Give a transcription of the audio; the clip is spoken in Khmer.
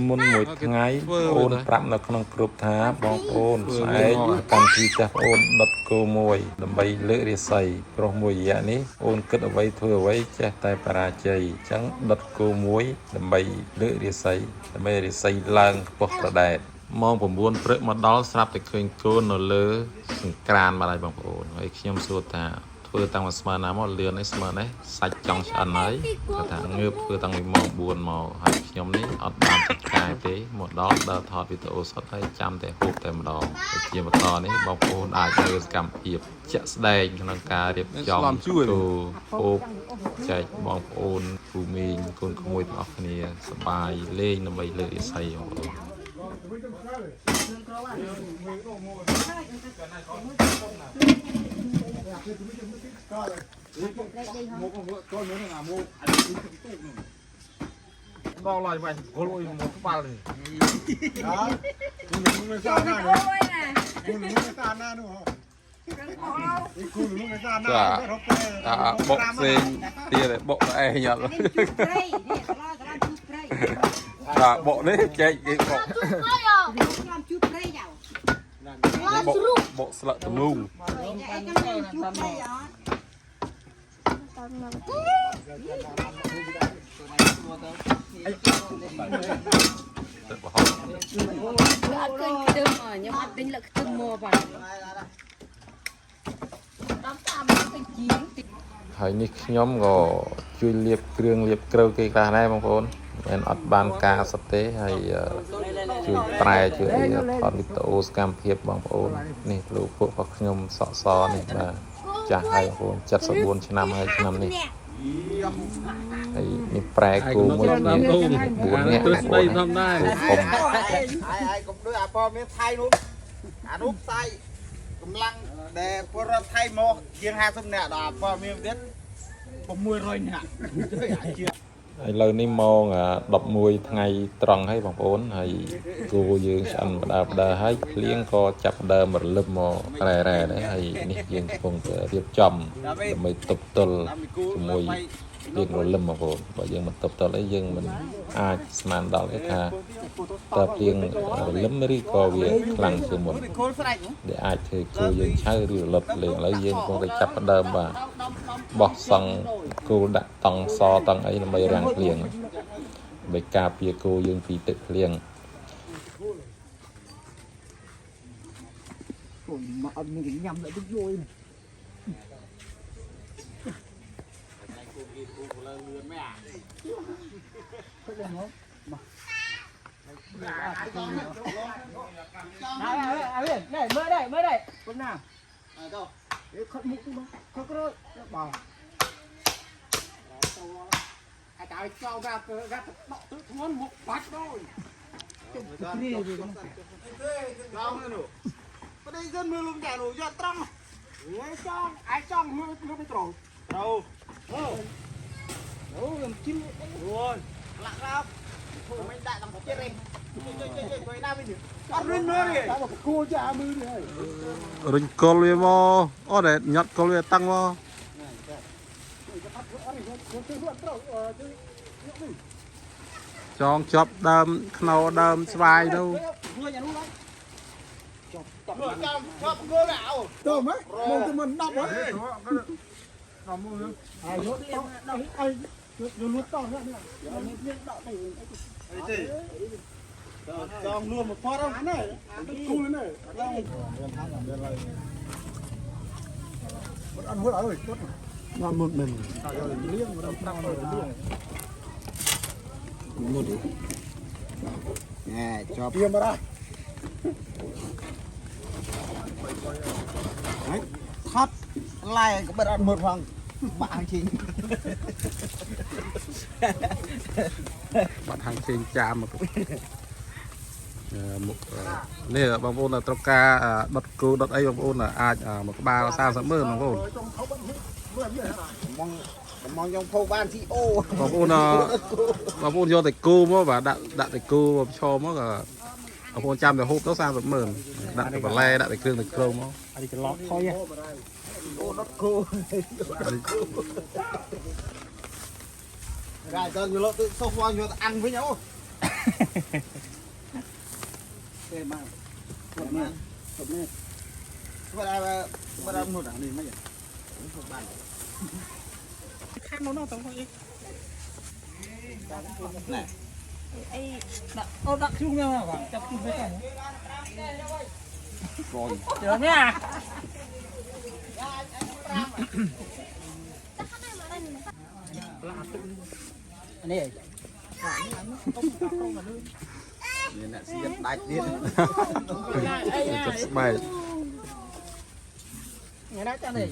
មុនមួយថ្ងៃអូនប្រាប់នៅក្នុងក្រុមថាបងប្អូនស្អែកកម្មវិធីចាស់ប្អូនដុតគោមួយដើម្បីលើករាសីប្រុសមួយរយៈនេះអូនគិតអ្វីធ្វើអ្វីចេះតែបរាជ័យអញ្ចឹងដុតគោមួយដើម្បីលើករាសីដើម្បីរាសីឡើងខ្ពស់ប្រដែតម៉ោង 9 ព្រឹកមកដល់ស្រាប់តែឃើញកូននៅលើសង្ក្រានមកហើយបងប្អូនហើយខ្ញុំសួរថាធ្វើតាំងមកស្មើណាមកលឿននេះស្មើនេះសាច់ចង់ឆ្អិនហើយគាត់ថាងើបធ្វើតាំងពីម៉ោង 4 មកហើយខ្ញុំនេះអត់បានចាត់ការទេមកដល់ដើរថតវីដេអូសុទ្ធហើយចាំតែហូបតែម្ដងហើយជាបន្តនេះបងប្អូនអាចមើលសកម្មភាពជាក់ស្ដែងក្នុងការរៀបចំគោហូបចែកបងប្អូនភូមិកូនក្មួយទាំងអស់គ្នាសប្បាយលេងដើម្បីលើករាសីបងប្អូនbao lại mày có lỗi một ba này đó con đừng có sao na nữa con đừng có sao na nữa con đừng có sao na bộ xe tia này bộ này nhật là bộ đấy chạy cái bộ sợi tùm lumហើយនេះខ្ញុំក៏ជួយលាបគ្រឿងលាបក្រូវគេខ្លះដែរបងប្អូនមិនអត់បានការសិតទេហើយជួយប្រែជួយអីថតវីដេអូសកម្មភាពបងប្អូននេះលោកពួករបស់ខ្ញុំសក់សនេះបាទចាស់ហើយបងប្អូន74ឆ្នាំហើយឆ្នាំនេះហើយនេះប្រែគូមួយគ្នា4នាក់ទៅស្ដីធម្មតាហើយកុំដូចអាប៉មានថៃនោះអានោះផ្សាយកម្លាំងដែលពលរដ្ឋថៃមកជាង50នាក់ដល់អាប៉មានទៀត600នាក់ឥឡូវនេះម៉ោង11ថ្ងៃត្រង់ហើយបងប្អូនហើយគោយើងឆ្អិនបដើហើយភ្លៀងក៏ចាប់ដើមរលឹមមករ៉ែដែរហើយនេះយើងកំពុងតែរៀបចំដើម្បីទប់ទល់ជាមួយភ្លៀងរលឹមបងប្អូនបើយើងមិនទប់ទល់អីយើងមិនអាចស្មានដល់ទេថាតើភ្លៀងរលឹមឬក៏វាខ្លាំងជាងមុនដែលអាចធ្វើគោយើងឆៅឬរលត់លេងឥឡូវយើងកំពុងតែចាប់ដើមបាទបោះសង់គោដាក់តង់សតង់អីដើម្បីរាំងភ្លៀងដើម្បីការពារគោយើងពីទឹកភ្លៀងមកអត់មានញ៉ាំlạiទឹកយយនេះđây mới đây con nào đâu khất mục khất rồi bảo ai tạo cho ra bọ tự thốn một bát thôi ở đây dân mưa lùm chả nổi ra trăng ai trong mưa mới trổ đâu đâu làm chim rồi lạ ra thôi mấy đại làm một chiếc này chơi nam đi ăn lên mưa đi một cô chả mưa đi rồi con luôn mò ở đây nhặt con luôn tăng mò chọn chop đơm khâu đơm xoài đâu chop cơ nào tôm ấy mông cho mình đọc ấy cho luôn một phát không này cu lên này ăn hút rồi tốt ngon một mình liêng một đi nè cho tiêm vào đây thoát lại có bật ăn một hoàng bạn chính bạn hàng trên cha màនេះបងប្អូនត្រូវការដុតគោដុតអីបងប្អូនអាចមកក្បាល30ម៉ឺនបងប្អូនmong trong phô ban chị ô បងប្អូនយកតែគោមកបាទដាក់តែគោឆោមកបងប្អូនចាំតែហូបទៅ30ម៉ឺនដាក់តែបន្លែដាក់តែគ្រឿងតែក្រូមកអានេះក្លោថយអូដុតគោរ៉ាទៅយកទៅសុខមកយកទៅអាំងវិញអូ เท่มากจบเนี่ยจบเนี่ยเวลาหมดอ่ะนี่ไม่ใช่บ้านข้างโน้นตรงนี้ไหนไอ้ดักชุ่มเนี่ยว่ะจับชุ่มไปก่อนก่อนเดี๋ยวเนี่ยอันนี้นี่น่ะสิได้ดิจะสบายไงนะจ๊ะนี่